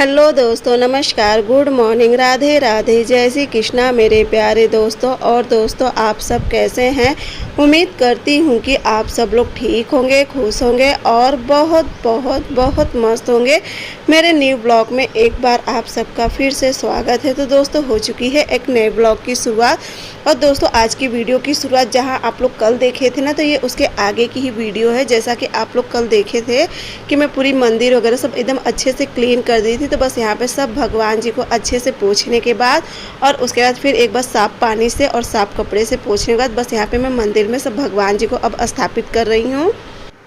Hello दोस्तों, नमस्कार, good morning, Radhe Radhe, जय श्री कृष्णा मेरे प्यारे दोस्तों। और दोस्तों, आप सब कैसे हैं? उम्मीद करती हूँ कि आप सब लोग ठीक होंगे, खुश होंगे और बहुत बहुत बहुत मस्त होंगे। मेरे न्यू ब्लॉग में एक बार आप सबका फिर से स्वागत है। तो दोस्तों, हो चुकी है एक नए ब्लॉग की शुरुआत। और दोस्तों, आज की वीडियो की शुरुआत जहाँ आप लोग कल देखे थे ना, तो ये उसके आगे की ही वीडियो है। जैसा कि आप लोग कल देखे थे कि मैं पूरी मंदिर वगैरह सब एकदम अच्छे से क्लीन कर दी थी। तो बस यहाँ पे सब भगवान जी को अच्छे से पोंछने के बाद और उसके बाद फिर एक बार साफ़ पानी से और साफ़ कपड़े से पोंछने के बाद बस यहाँ पे मैं मंदिर में सब भगवान जी को अब स्थापित कर रही हूँ।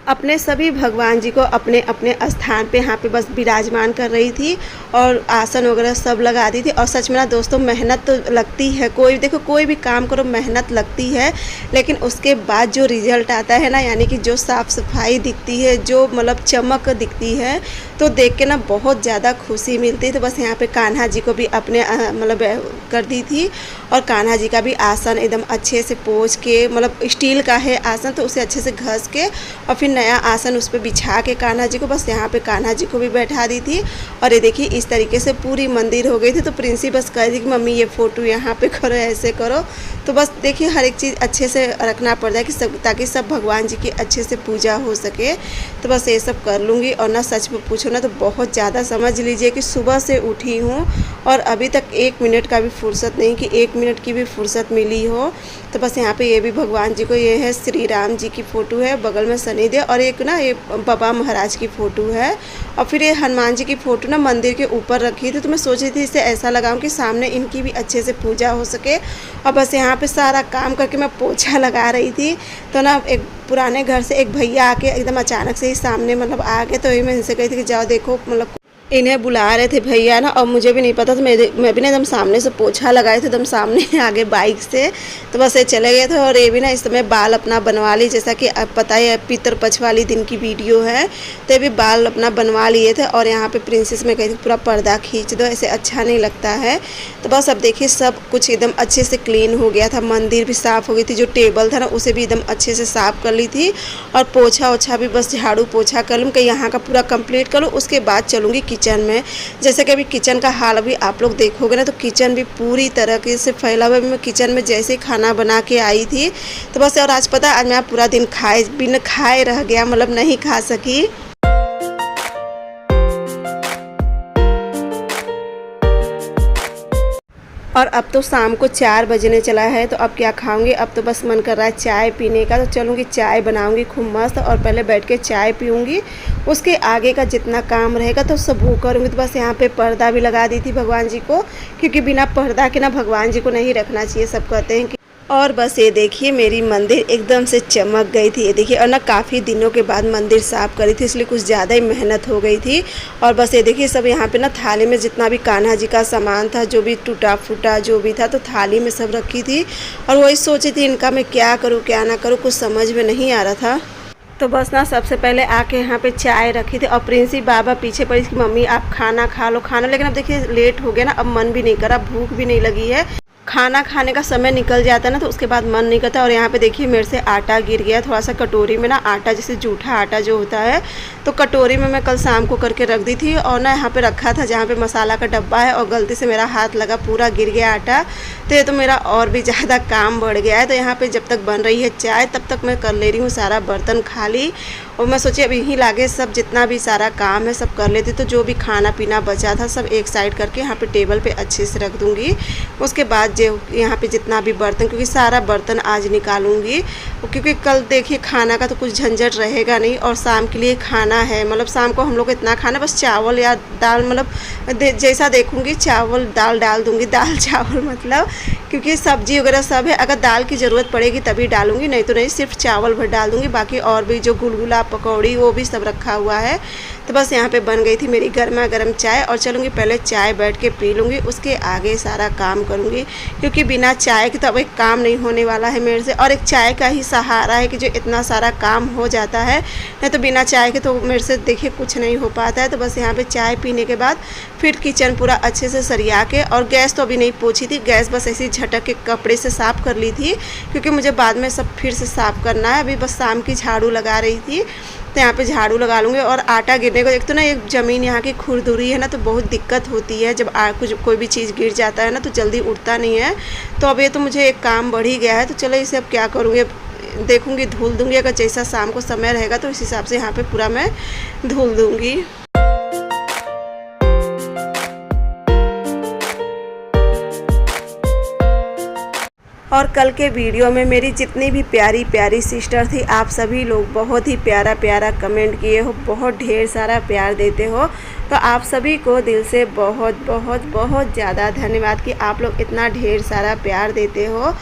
अपने सभी भगवान जी को अपने अपने स्थान पे यहाँ पे बस विराजमान कर रही थी और आसन वगैरह सब लगा दी थी। और सच में ना दोस्तों, मेहनत तो लगती है, कोई भी काम करो मेहनत लगती है, लेकिन उसके बाद जो रिजल्ट आता है ना, यानी कि जो साफ़ सफाई दिखती है, जो मतलब चमक दिखती है, तो देख के ना बहुत ज़्यादा खुशी मिलती है। तो बस यहाँ पे कान्हा जी को भी अपने मतलब कर दी थी और कान्हा जी का भी आसन एकदम अच्छे से पोंछ के, मतलब स्टील का है आसन, तो उसे अच्छे से घस के और फिर नया आसन उस पर बिछा के कान्हा जी को बस यहाँ पे कान्हा जी को भी बैठा दी थी। और ये देखिए इस तरीके से पूरी मंदिर हो गई थी। तो प्रिंसी बस कह रही थी कि मम्मी ये फ़ोटो यहाँ पे करो, ऐसे करो। तो बस देखिए हर एक चीज़ अच्छे से रखना पड़ता है कि सब, ताकि सब भगवान जी की अच्छे से पूजा हो सके। तो बस ये सब कर लूँगी। और ना सच में पूछो ना तो बहुत ज़्यादा, समझ लीजिए कि सुबह से उठी हूँ और अभी तक 1 मिनट का भी फुर्सत नहीं कि 1 मिनट की भी फुर्सत मिली हो। तो बस यहाँ पे ये भी भगवान जी को, ये है श्री राम जी की फ़ोटो है, बगल में शनिदेव, और एक ना ये बाबा महाराज की फ़ोटो है। और फिर ये हनुमान जी की फ़ोटो ना मंदिर के ऊपर रखी थी। तो मैं सोच रही थी इसे ऐसा लगाऊं कि सामने इनकी भी अच्छे से पूजा हो सके। और बस यहाँ पे सारा काम करके मैं पोछा लगा रही थी। तो ना एक पुराने घर से एक भैया आके एकदम अचानक से ही सामने मतलब आ गए। तो मैं इनसे कही थी कि जाओ देखो, मतलब इन्हें बुला रहे थे भैया ना, और मुझे भी नहीं पता था। मैं भी ना एकदम सामने से पोछा लगाए थे, एकदम सामने आगे बाइक से। तो बस ये चले गए थे। और ये भी ना इस समय बाल अपना बनवा ली, जैसा कि आप पता है पितरपक्ष वाली दिन की वीडियो है। तो ये भी बाल अपना बनवा लिए थे। और यहाँ पे प्रिंसेस में कही थी पूरा पर्दा खींच दो, ऐसे अच्छा नहीं लगता है। तो बस अब देखिए सब कुछ एकदम अच्छे से क्लीन हो गया था। मंदिर भी साफ़ हो गई थी, जो टेबल था ना उसे भी एकदम अच्छे से साफ़ कर ली थी। और पोछा ओछा भी बस झाड़ू पोछा कर लूँ कि यहाँ का पूरा कंप्लीट कर लूँ। उसके बाद चलूँगी किचन में। जैसे कि अभी किचन का हाल अभी आप लोग देखोगे ना, तो किचन भी पूरी तरह से फैला हुआ है। मैं किचन में जैसे ही खाना बना के आई थी तो बस, और आज पता है आज मैं पूरा दिन बिना खाए रह गया, मतलब नहीं खा सकी। और अब तो शाम को 4 बजने चला है। तो अब क्या खाऊंगी? अब तो बस मन कर रहा है चाय पीने का। तो चलूँगी चाय बनाऊंगी खूब मस्त, और पहले बैठ के चाय पीऊँगी। उसके आगे का जितना काम रहेगा तो सब वो करूँगी। तो बस यहाँ पे पर्दा भी लगा दी थी भगवान जी को, क्योंकि बिना पर्दा के ना भगवान जी को नहीं रखना चाहिए, सब कहते हैं कि। और बस ये देखिए मेरी मंदिर एकदम से चमक गई थी। ये देखिए, और ना काफ़ी दिनों के बाद मंदिर साफ़ करी थी, इसलिए कुछ ज़्यादा ही मेहनत हो गई थी। और बस ये देखिए सब यहाँ पे ना थाली में जितना भी कान्हा जी का सामान था, जो भी टूटा फूटा जो भी था, तो थाली में सब रखी थी। और वही सोची थी इनका मैं क्या करूँ क्या ना करूँ, कुछ समझ में नहीं आ रहा था। तो बस ना सबसे पहले आके यहाँ पे चाय रखी थी। और प्रिंसी बाबा पीछे पड़ी कि मम्मी आप खाना खा लो खाना। लेकिन अब देखिए लेट हो गया ना, अब मन भी नहीं करा, भूख भी नहीं लगी है। खाना खाने का समय निकल जाता है ना, तो उसके बाद मन नहीं करता। और यहाँ पे देखिए मेरे से आटा गिर गया थोड़ा सा कटोरी में ना, आटा जैसे जूठा आटा जो होता है, तो कटोरी में मैं कल शाम को करके रख दी थी। और ना यहाँ पे रखा था जहाँ पे मसाला का डब्बा है, और गलती से मेरा हाथ लगा, पूरा गिर गया आटा। तो ये तो मेरा और भी ज़्यादा काम बढ़ गया है। तो यहाँ पे जब तक बन रही है चाय, तब तक मैं कर ले रही हूँ सारा बर्तन खाली। और मैं सोची अभी यहीं लागे सब जितना भी सारा काम है सब कर लेती। तो जो भी खाना पीना बचा था सब एक साइड करके यहाँ पे टेबल पे अच्छे से रख दूँगी। उसके बाद जो यहाँ पे जितना भी बर्तन, क्योंकि सारा बर्तन आज निकालूंगी, क्योंकि कल देखिए खाना का तो कुछ झंझट रहेगा नहीं। और शाम के लिए खाना है, मतलब शाम को हम लोग को इतना खाना, बस चावल या दाल, मतलब जैसा देखूँगी चावल दाल डाल दूँगी, दाल चावल मतलब, क्योंकि सब्जी वगैरह सब है। अगर दाल की ज़रूरत पड़ेगी तभी डालूंगी, नहीं तो नहीं, सिर्फ चावल भर डाल दूँगी। बाकी और भी जो गुलगुला पकौड़ी वो भी सब रखा हुआ है। तो बस यहाँ पे बन गई थी मेरी गर्मा गर्म चाय। और चलूँगी पहले चाय बैठ के पी लूँगी, उसके आगे सारा काम करूँगी, क्योंकि बिना चाय के तो अब एक काम नहीं होने वाला है मेरे से। और एक चाय का ही सहारा है कि जो इतना सारा काम हो जाता है, नहीं तो बिना चाय के तो मेरे से देखिए कुछ नहीं हो पाता है। तो बस यहाँ पे चाय पीने के बाद फिर किचन पूरा अच्छे से सरिया के, और गैस तो अभी नहीं पोंछी थी, गैस बस ऐसे ही झटक के कपड़े से साफ़ कर ली थी, क्योंकि मुझे बाद में सब फिर से साफ़ करना है। अभी बस शाम की झाड़ू लगा रही थी। तो यहाँ पे झाड़ू लगा लूँगी। और आटा गिरने को, एक तो ना एक ज़मीन यहाँ की खुरदुरी है ना, तो बहुत दिक्कत होती है जब कुछ कोई भी चीज़ गिर जाता है ना तो जल्दी उठता नहीं है। तो अब ये तो मुझे एक काम बढ़ ही गया है, तो चलो इसे अब क्या करूँगी, अब देखूँगी, धुल दूँगी। अगर जैसा शाम को समय रहेगा तो इस हिसाब से यहाँ पे पूरा मैं धुल दूँगी। और कल के वीडियो में मेरी जितनी भी प्यारी प्यारी सिस्टर थी, आप सभी लोग बहुत ही प्यारा प्यारा कमेंट किए हो, बहुत ढेर सारा प्यार देते हो। तो आप सभी को दिल से बहुत बहुत बहुत ज़्यादा धन्यवाद कि आप लोग इतना ढेर सारा प्यार देते हो।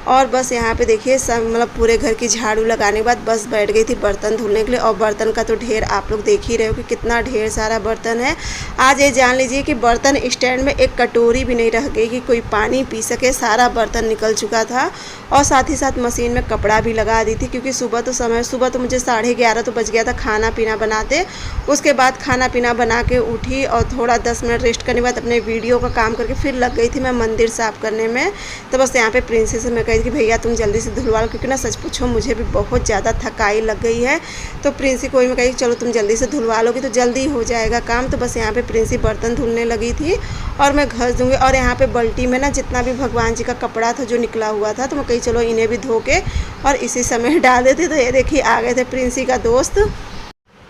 और बस यहाँ पे देखिए सब मतलब पूरे घर की झाड़ू लगाने के बाद बस बैठ गई थी बर्तन धुलने के लिए। और बर्तन का तो ढेर आप लोग देख ही रहे हो कि कितना ढेर सारा बर्तन है। आज ये जान लीजिए कि बर्तन स्टैंड में एक कटोरी भी नहीं रह गई कि कोई पानी पी सके, सारा बर्तन निकल चुका था। और साथ ही साथ मशीन में कपड़ा भी लगा दी थी, क्योंकि सुबह तो मुझे 11:30 तो बज गया था खाना पीना बनाते। उसके बाद खाना पीना बना के उठी और थोड़ा 10 मिनट रेस्ट करने के बाद अपने वीडियो का काम करके फिर लग गई थी मैं मंदिर साफ़ करने में। तो बस यहाँ पे प्रिंसेस से मैं कही कि भैया तुम जल्दी से धुलवा लो, क्योंकि ना सच पूछो मुझे भी बहुत ज़्यादा थकाई लग गई है। तो प्रिंसी को ही मैं कही चलो तुम जल्दी से धुलवा लोगी तो जल्दी हो जाएगा काम। तो बस यहाँ पे प्रिंसी बर्तन धुलने लगी थी और मैं घस दूँगी। और यहाँ पे बाल्टी में ना जितना भी भगवान जी का कपड़ा था जो निकला हुआ था, तो मैं कही चलो इन्हें भी धो के और इसी समय डाल देती। तो ये देखिए आ गए थे प्रिंसी का दोस्त।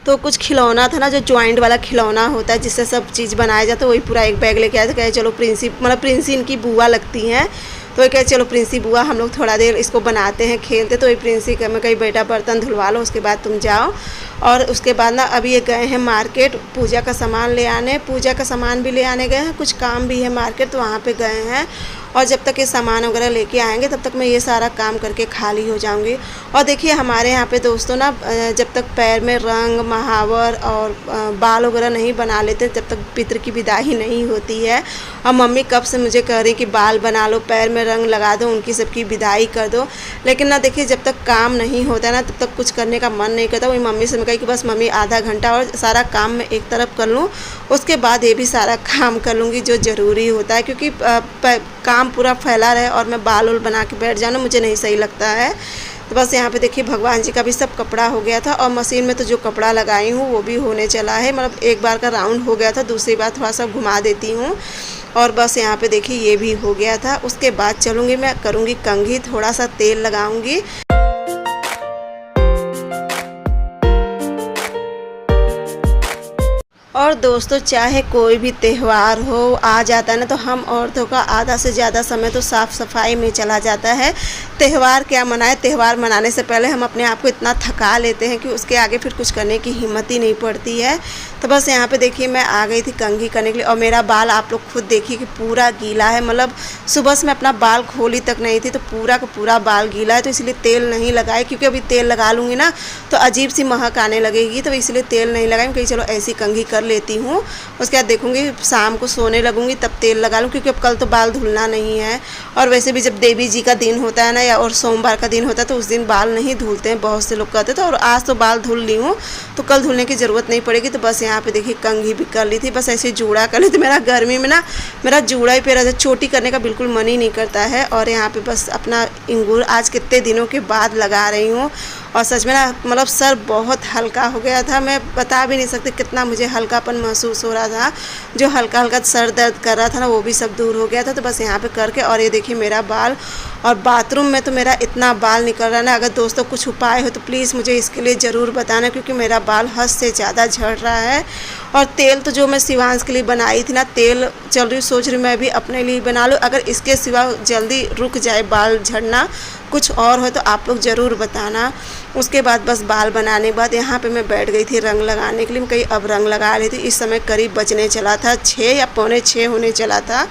तो कुछ खिलौना था ना, जो जॉइंट वाला खिलौना होता है जिससे सब चीज़ बनाया जाता है, वही पूरा एक बैग लेके आए थे। कहे चलो प्रिंसी इनकी बुआ लगती हैं, तो ये कहे चलो प्रिंसी बुआ हम लोग थोड़ा देर इसको बनाते हैं, खेलते। तो ये प्रिंसी का मैं कही बेटा बर्तन धुलवा लो, उसके बाद तुम जाओ। और उसके बाद ना अभी ये गए हैं मार्केट पूजा का सामान ले आने। पूजा का सामान भी ले आने गए हैं, कुछ काम भी है मार्केट, तो वहाँ पे गए हैं। और जब तक ये सामान वगैरह लेके आएंगे तब तक मैं ये सारा काम करके खाली हो जाऊंगी। और देखिए हमारे यहाँ पे दोस्तों ना जब तक पैर में रंग महावर और बाल वगैरह नहीं बना लेते तब तक पितर की विदाई नहीं होती है। और मम्मी कब से मुझे कह रही कि बाल बना लो, पैर में रंग लगा दो, उनकी सबकी विदाई कर दो। लेकिन ना देखिए जब तक काम नहीं होता ना तब तक कुछ करने का मन नहीं करता। वही मम्मी से मैं कही कि बस मम्मी आधा घंटा और सारा काम मैं एक तरफ कर लूँ, उसके बाद ये भी सारा काम कर लूँगी जो ज़रूरी होता है। क्योंकि काम पूरा फैला रहे और मैं बाल उल बना के बैठ जाना मुझे नहीं सही लगता है। तो बस यहाँ पे देखिए भगवान जी का भी सब कपड़ा हो गया था। और मशीन में तो जो कपड़ा लगाई हूँ वो भी होने चला है, मतलब एक बार का राउंड हो गया था, दूसरी बार थोड़ा सा घुमा देती हूँ। और बस यहाँ पे देखिए ये भी हो गया था। उसके बाद चलूँगी मैं करूँगी कंघी, थोड़ा सा तेल लगाऊँगी। और दोस्तों चाहे कोई भी त्यौहार हो आ जाता है ना, तो हम औरतों का आधा से ज़्यादा समय तो साफ़ सफाई में चला जाता है। त्यौहार क्या मनाए, त्यौहार मनाने से पहले हम अपने आप को इतना थका लेते हैं कि उसके आगे फिर कुछ करने की हिम्मत ही नहीं पड़ती है। तो बस यहाँ पे देखिए मैं आ गई थी कंघी करने के लिए। और मेरा बाल आप लोग खुद देखिए कि पूरा गीला है, मतलब सुबह से मैं अपना बाल खोली तक नहीं थी तो पूरा का पूरा बाल गीला है। तो इसलिए तेल नहीं लगाए, क्योंकि अभी तेल लगा लूँगी ना तो अजीब सी महक आने लगेगी, तो इसलिए तेल नहीं लगाई। कहीं चलो ऐसी कंघी कर लेती हूँ, उसके बाद देखूँगी शाम को सोने लगूँगी तब तेल लगा लूँ, क्योंकि अब कल तो बाल धुलना नहीं है। और वैसे भी जब देवी जी का दिन होता है ना या और सोमवार का दिन होता है तो उस दिन बाल नहीं धुलते हैं, बहुत से लोग कहते थे। और आज तो बाल धुल ली हूँ तो कल धुलने की ज़रूरत नहीं पड़ेगी। तो बस यहाँ पे देखिए कंघी भी कर ली थी, बस ऐसे जूड़ा कर ली थी। मेरा गर्मी में ना मेरा जूड़ा ही पेरा चोटी करने का बिल्कुल मन ही नहीं करता है। और यहाँ पे बस अपना इंगूर आज कितने दिनों के बाद लगा रही हूँ। और सच में ना मतलब सर बहुत हल्का हो गया था, मैं बता भी नहीं सकती कितना मुझे हल्कापन महसूस हो रहा था। जो हल्का हल्का सर दर्द कर रहा था ना वो भी सब दूर हो गया था। तो बस यहाँ पे करके और ये देखिए मेरा बाल। और बाथरूम में तो मेरा इतना बाल निकल रहा है ना, अगर दोस्तों कुछ उपाय हो तो प्लीज़ मुझे इसके लिए ज़रूर बताना, क्योंकि मेरा बाल हद से ज़्यादा झड़ रहा है। और तेल तो जो मैं शिवांश के लिए बनाई थी ना, तेल चल रही सोच रही मैं भी अपने लिए बना लूँ। अगर इसके सिवा जल्दी रुक जाए बाल झड़ना कुछ और हो तो आप लोग ज़रूर बताना। उसके बाद बस बाल बनाने के बाद यहाँ पे मैं बैठ गई थी रंग लगाने के लिए। मैं कहीं अब रंग लगा रही थी, इस समय करीब बजने चला था 6 या पौने 6 होने चला था।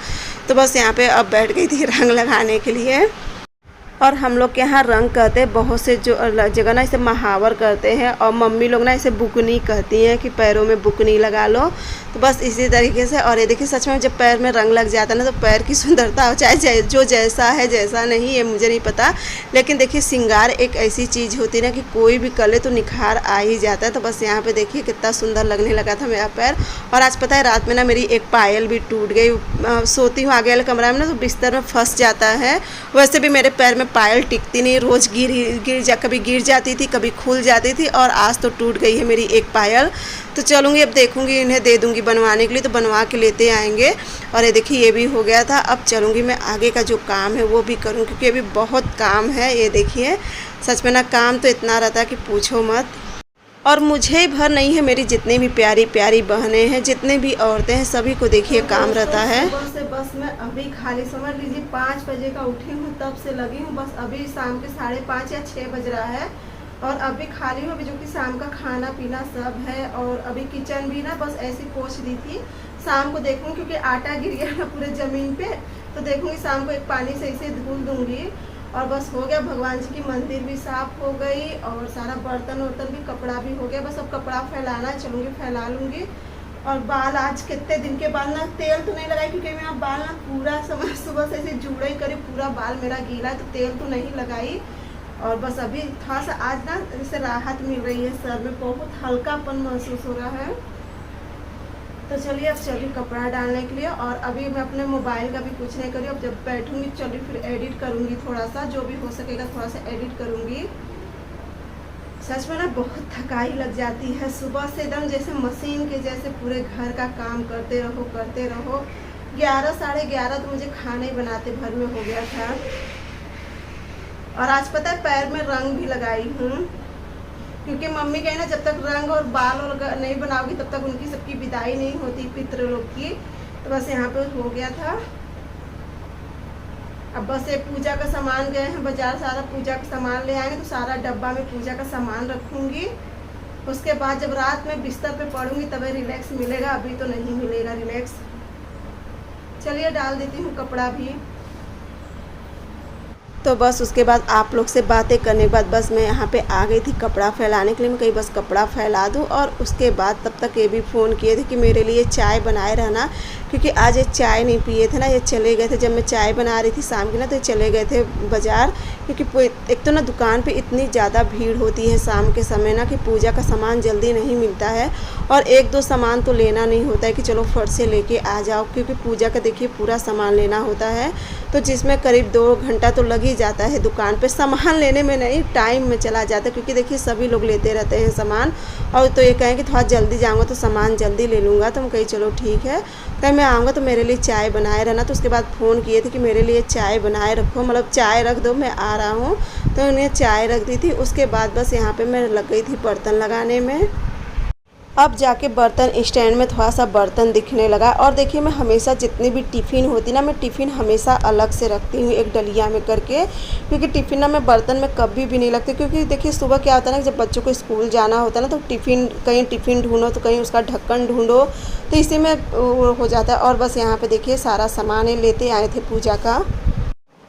तो बस यहाँ पे अब बैठ गई थी रंग लगाने के लिए। और हम लोग के यहाँ रंग कहते हैं, बहुत से जो जगह ना इसे महावर करते हैं, और मम्मी लोग ना इसे बुकनी कहती हैं कि पैरों में बुकनी लगा लो। तो बस इसी तरीके से। और ये देखिए सच में जब पैर में रंग लग जाता है ना तो पैर की सुंदरता हो, चाहे जो जैसा है जैसा नहीं ये मुझे नहीं पता, लेकिन देखिए श्रृंगार एक ऐसी चीज़ होती है ना कि कोई भी कर ले तो निखार आ ही जाता है। तो बस यहाँ पे देखिए कितना सुंदर लगने लगा था मेरा पैर। और आज पता है रात में ना मेरी एक पायल भी टूट गई। सोती हूँ आगे वाले कमरा में ना तो बिस्तर में फंस जाता है। वैसे भी मेरे पैर में पायल टिकती नहीं, रोज़ कभी गिर जाती थी, कभी खुल जाती थी, और आज तो टूट गई है मेरी एक पायल। तो चलूँगी, अब देखूँगी, इन्हें दे दूँगी बनवाने के लिए, तो बनवा के लेते आएंगे। और ये देखिए ये भी हो गया था। अब चलूँगी मैं आगे का जो काम है वो भी करूँ, क्योंकि अभी बहुत काम है। ये देखिए सच में ना काम तो इतना रहता है कि पूछो मत। और मुझे भर नहीं है, मेरी जितनी भी प्यारी प्यारी बहनें हैं, जितने भी औरतें हैं, सभी को देखिए काम रहता है। सुबह से बस मैं अभी खाली समझ लीजिए 5 बजे का उठी हूँ, तब से लगी हूँ। बस अभी शाम के 5:30 या 6 बज रहा है, और अभी खाली हूँ। अभी जो कि शाम का खाना पीना सब है, और अभी किचन भी ना बस ऐसी पोंछ दी थी। शाम को देखूँ, क्योंकि आटा गिर गया ना पूरे ज़मीन पे, तो देखूँगी शाम को एक पानी से इसे धुल दूँगी। और बस हो गया, भगवान जी की मंदिर भी साफ़ हो गई, और सारा बर्तन वर्तन भी, कपड़ा भी हो गया। बस अब कपड़ा फैलाना है, चलूँगी फैला लूँगी। और बाल आज कितने दिन के बाल ना, तेल तो नहीं लगाई, क्योंकि मैं बाल ना पूरा समय सुबह से ऐसे जुड़ा ही करी, पूरा बाल मेरा गीला, तो तेल तो नहीं लगाई। और बस अभी थोड़ा सा आज ना जैसे राहत मिल रही है, सर में बहुत हल्कापन महसूस हो रहा है। तो चलिए अब चलिए कपड़ा डालने के लिए। और अभी मैं अपने मोबाइल का भी कुछ नहीं करी, अब जब बैठूंगी चलिए फिर एडिट करूंगी, थोड़ा सा जो भी हो सकेगा थोड़ा सा एडिट करूंगी। सच में ना बहुत थकाई लग जाती है सुबह से, एकदम जैसे मशीन के जैसे पूरे घर का काम करते रहो करते रहो। 11 साढ़े 11 तो मुझे खाना ही बनाते भर में हो गया था। और आज पता है पैर में रंग भी लगाई हूँ, क्योंकि मम्मी कहे ना जब तक रंग और बाल और नहीं बनाओगी तब तक उनकी सबकी विदाई नहीं होती पितृ लोग की। तो बस यहाँ पे हो गया था। अब बस ये पूजा का सामान गए हैं बाजार, सारा पूजा का सामान ले आएंगे, तो सारा डब्बा में पूजा का सामान रखूँगी। उसके बाद जब रात में बिस्तर पे पड़ूंगी तभी रिलैक्स मिलेगा, अभी तो नहीं मिलेगा रिलैक्स। चलिए डाल देती हूँ कपड़ा भी। तो बस उसके बाद आप लोग से बातें करने के बाद बस मैं यहाँ पे आ गई थी कपड़ा फैलाने के लिए। मैं कहीं बस कपड़ा फैला दूँ, और उसके बाद तब तक ये भी फ़ोन किए थे कि मेरे लिए चाय बनाए रहना, क्योंकि आज ये चाय नहीं पिए थे ना, ये चले गए थे। जब मैं चाय बना रही थी शाम की ना, तो ये चले गए थे बाज़ार, क्योंकि एक तो ना दुकान पे इतनी ज़्यादा भीड़ होती है शाम के समय ना, कि पूजा का सामान जल्दी नहीं मिलता है, और 1-2 सामान तो लेना नहीं होता है कि चलो फट से लेके आ जाओ, क्योंकि पूजा का देखिए पूरा सामान लेना होता है, तो जिसमें करीब 2 घंटा तो लग ही जाता है दुकान पे। सामान लेने में नहीं, टाइम में चला जाता है, क्योंकि देखिए सभी लोग लेते रहते हैं सामान। और तो ये कहें कि थोड़ा जल्दी जाऊँगा तो सामान जल्दी ले लूँगा, तो हम कहीं चलो ठीक है, कहीं मैं आऊँगा तो मेरे लिए चाय बनाए रहना। तो उसके बाद फ़ोन किए थे कि मेरे लिए चाय बनाए रखो, मतलब चाय रख दो, मैं आ रहा हूँ। तो उन्हें चाय रख दी थी। उसके बाद बस यहाँ पे मैं लग गई थी बर्तन लगाने में। अब जाके बर्तन स्टैंड में थोड़ा सा बर्तन दिखने लगा। और देखिए मैं हमेशा जितनी भी टिफ़िन होती ना, मैं टिफ़िन हमेशा अलग से रखती हूँ एक डलिया में करके, क्योंकि टिफ़िन ना मैं बर्तन में कभी भी नहीं लगती। क्योंकि देखिए सुबह क्या होता है ना, जब बच्चों को स्कूल जाना होता है ना, तो टिफ़िन कहीं टिफ़िन ढूंढो तो कहीं उसका ढक्कन ढूंढो, तो इसी में हो जाता है। और बस यहाँ पर देखिए सारा सामान लेते आए थे पूजा का।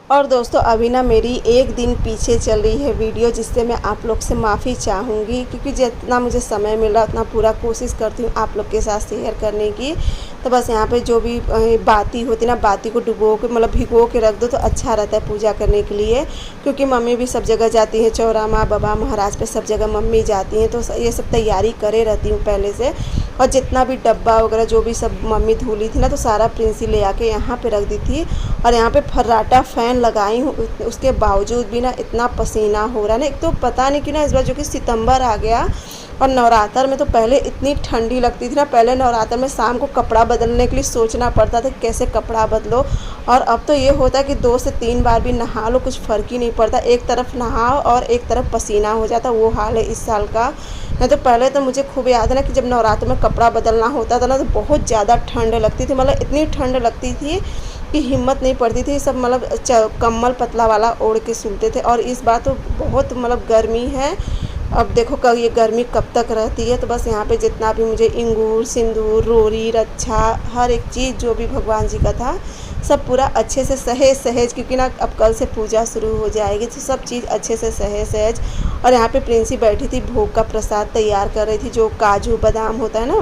और दोस्तों अभी ना मेरी एक दिन पीछे चल रही है वीडियो, जिससे मैं आप लोग से माफ़ी चाहूँगी, क्योंकि जितना मुझे समय मिल रहा उतना पूरा कोशिश करती हूँ आप लोग के साथ शेयर करने की। तो बस यहाँ पे जो भी बाती होती ना, बाती को डुबो के मतलब भिगो के रख दो तो अच्छा रहता है पूजा करने के लिए, क्योंकि मम्मी भी सब जगह जाती है, चौरामा बाबा महाराज पे सब जगह मम्मी जाती हैं, तो ये सब तैयारी करे रहती हूँ पहले से। और जितना भी डब्बा वगैरह जो भी सब मम्मी धुली थी ना, तो सारा प्रिंसी ले आके यहाँ पे रख दी थी। और यहाँ पे फर्राटा फ़ैन लगाई हूँ, उसके बावजूद भी ना इतना पसीना हो रहा है ना। एक तो पता नहीं कि ना इस बार जो कि सितंबर आ गया, और नवरात्र में तो पहले इतनी ठंडी लगती थी ना, पहले नवरात्र में शाम को कपड़ा बदलने के लिए सोचना पड़ता था कैसे कपड़ा बदलो। और अब तो ये होता है कि 2 से 3 बार भी नहा लो, कुछ फ़र्क ही नहीं पड़ता, एक तरफ नहाओ और एक तरफ पसीना हो जाता, वो हाल है इस साल का। नहीं तो पहले तो मुझे खूब याद है ना कि जब नवरात्र में कपड़ा बदलना होता था ना, तो बहुत ज़्यादा ठंड लगती थी, मतलब इतनी ठंड लगती थी कि हिम्मत नहीं पड़ती थी, सब मतलब कम्बल पतला वाला ओढ़ के सुनते थे। और इस बार तो बहुत मतलब गर्मी है। अब देखो कब ये गर्मी कब तक रहती है। तो बस यहाँ पे जितना भी मुझे इंगूर, सिंदूर, रोरी, रक्षा, हर एक चीज़ जो भी भगवान जी का था सब पूरा अच्छे से सहेज सहेज, क्योंकि ना अब कल से पूजा शुरू हो जाएगी, तो सब चीज़ अच्छे से सहेज सहेज। और यहाँ पे प्रिंसी बैठी थी भोग का प्रसाद तैयार कर रही थी, जो काजू बादाम होता है ना,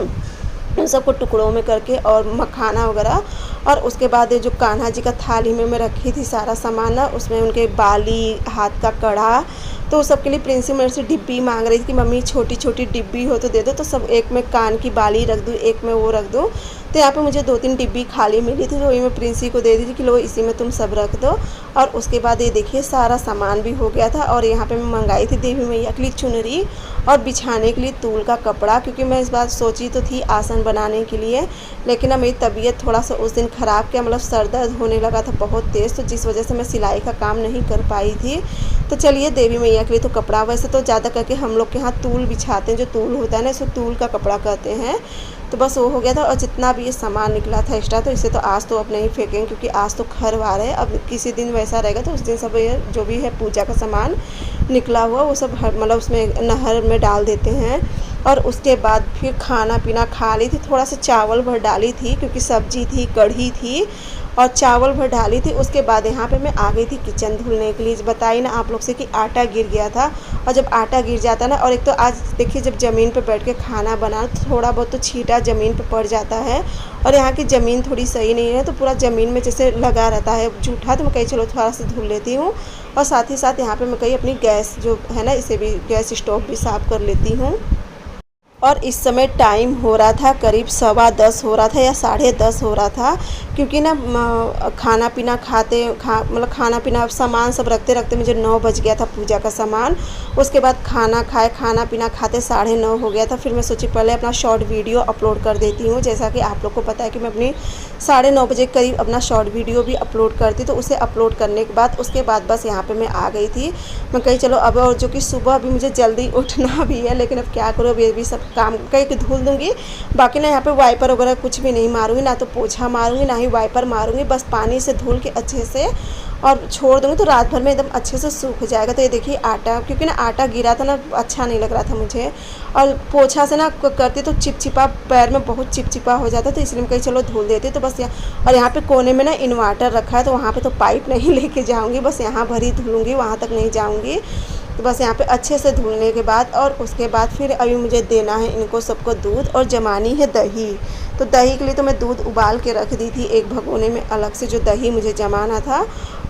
उन सबको टुकड़ों में करके, और मखाना वगैरह। और उसके बाद ये जो कान्हा जी का थाली में मैं रखी थी सारा सामान ना, उसमें उनके बाली, हाथ का कड़ा, तो सबके लिए प्रिंसी मेरे से डिब्बी मांग रही थी कि मम्मी छोटी छोटी डिब्बी हो तो दे दो, तो सब एक में कान की बाली रख दूँ, एक में वो रख दूँ। तो तो यहाँ पे मुझे 2-3 डिब्बी खाली मिली थी, तो वही मैं प्रिंसी को दे दी थी कि लो इसी में तुम सब रख दो। और उसके बाद ये देखिए सारा सामान भी हो गया था। और यहाँ पे मैं मंगाई थी देवी मैया के लिए चुनरी और बिछाने के लिए तूल का कपड़ा, क्योंकि मैं इस बार सोची तो थी आसन बनाने के लिए, लेकिन अब मेरी तबीयत थोड़ा सा उस दिन ख़राब किया, मतलब सर दर्द होने लगा था बहुत तेज़, तो जिस वजह से मैं सिलाई का काम नहीं कर पाई थी। तो चलिए देवी मैया के लिए तो कपड़ा, वैसे तो ज़्यादा करके हम लोग के यहाँ तूल बिछाते हैं, जो तूल होता है ना, इसको तूल का कपड़ा कहते हैं। तो बस वो हो गया था। और जितना भी ये सामान निकला था एक्स्ट्रा, तो इसे तो आज तो अब नहीं फेंकेंगे, क्योंकि आज तो खरवार है। अब किसी दिन वैसा रहेगा तो उस दिन सब ये जो भी है पूजा का सामान निकला हुआ वो सब मतलब उसमें नहर में डाल देते हैं। और उसके बाद फिर खाना पीना खा ली थी, थोड़ा सा चावल भर डाली थी क्योंकि सब्जी थी, कढ़ी थी और चावल भर डाली थी। उसके बाद यहाँ पे मैं आ गई थी किचन धुलने के लिए। बताई ना आप लोग से कि आटा गिर गया था, और जब आटा गिर जाता है ना, और एक तो आज देखिए जब ज़मीन पे बैठ के खाना बना तो थोड़ा बहुत तो छींटा ज़मीन पे पड़ जाता है, और यहाँ की ज़मीन थोड़ी सही नहीं है, तो पूरा ज़मीन में जैसे लगा रहता है जूठा। तो मैं कही चलो थोड़ा सा धुल लेती हूँ। और साथ ही साथ यहाँ पर मैं कही अपनी गैस जो है ना, इसे भी गैस स्टोव भी साफ़ कर लेती हूँ। और इस समय टाइम हो रहा था करीब 10:15 हो रहा था या 10:30 हो रहा था, क्योंकि ना खाना पीना मतलब खाना पीना सामान सब रखते रखते मुझे 9 बज गया था पूजा का सामान। उसके बाद खाना खाए, खाना पीना खाते 9:30 हो गया था। फिर मैं सोची पहले अपना शॉर्ट वीडियो अपलोड कर देती हूँ। जैसा कि आप लोग को पता है कि मैं अपनी 9:30 बजे करीब अपना शॉर्ट वीडियो भी अपलोड करती, तो उसे अपलोड करने के बाद उसके बाद बस यहाँ पर मैं आ गई थी। मैं कही चलो अब, और जो कि सुबह अभी मुझे जल्दी उठना भी है, लेकिन अब क्या करूँ, अब ये भी सब काम करके धुल दूँगी। बाकी ना यहाँ पे वाइपर वगैरह कुछ भी नहीं मारूँगी, ना तो पोछा मारूँगी ना ही वाइपर मारूँगी, बस पानी से धुल के अच्छे से और छोड़ दूँगी, तो रात भर में एकदम अच्छे से सूख जाएगा। तो ये देखिए आटा, क्योंकि ना आटा गिरा था ना, अच्छा नहीं लग रहा था मुझे, और पोछा से ना करती तो चिपचिपा, पैर में बहुत चिपचिपा हो जाता, तो इसलिए मैं कहीं चलो धुल देती। तो बस यहाँ, और यहाँ पे कोने में ना इन्वर्टर रखा है, तो वहाँ पे तो पाइप नहीं लेके जाऊँगी, बस यहाँ भर ही धुलूँगी, वहाँ तक नहीं जाऊँगी। तो बस यहाँ पे अच्छे से धुलने के बाद, और उसके बाद फिर अभी मुझे देना है इनको सबको दूध, और जमानी है दही। तो दही के लिए तो मैं दूध उबाल के रख दी थी एक भगोने में अलग से, जो दही मुझे जमाना था,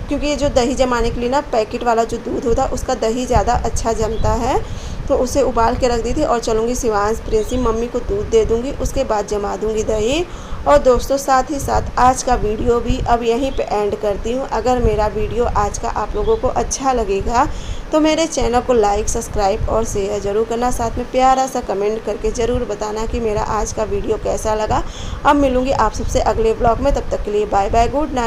क्योंकि ये जो दही जमाने के लिए ना पैकेट वाला जो दूध होता है उसका दही ज़्यादा अच्छा जमता है, तो उसे उबाल के रख दी थी। और चलूँगी शिवांश प्रिंसी मम्मी को दूध दे दूँगी, उसके बाद जमा दूँगी दही। और दोस्तों साथ ही साथ आज का वीडियो भी अब यहीं पे एंड करती हूँ। अगर मेरा वीडियो आज का आप लोगों को अच्छा लगेगा तो मेरे चैनल को लाइक, सब्सक्राइब और शेयर ज़रूर करना, साथ में प्यारा सा कमेंट करके ज़रूर बताना कि मेरा आज का वीडियो कैसा लगा। अब मिलूँगी आप सबसे अगले ब्लॉग में, तब तक के लिए बाय बाय, गुड नाइट।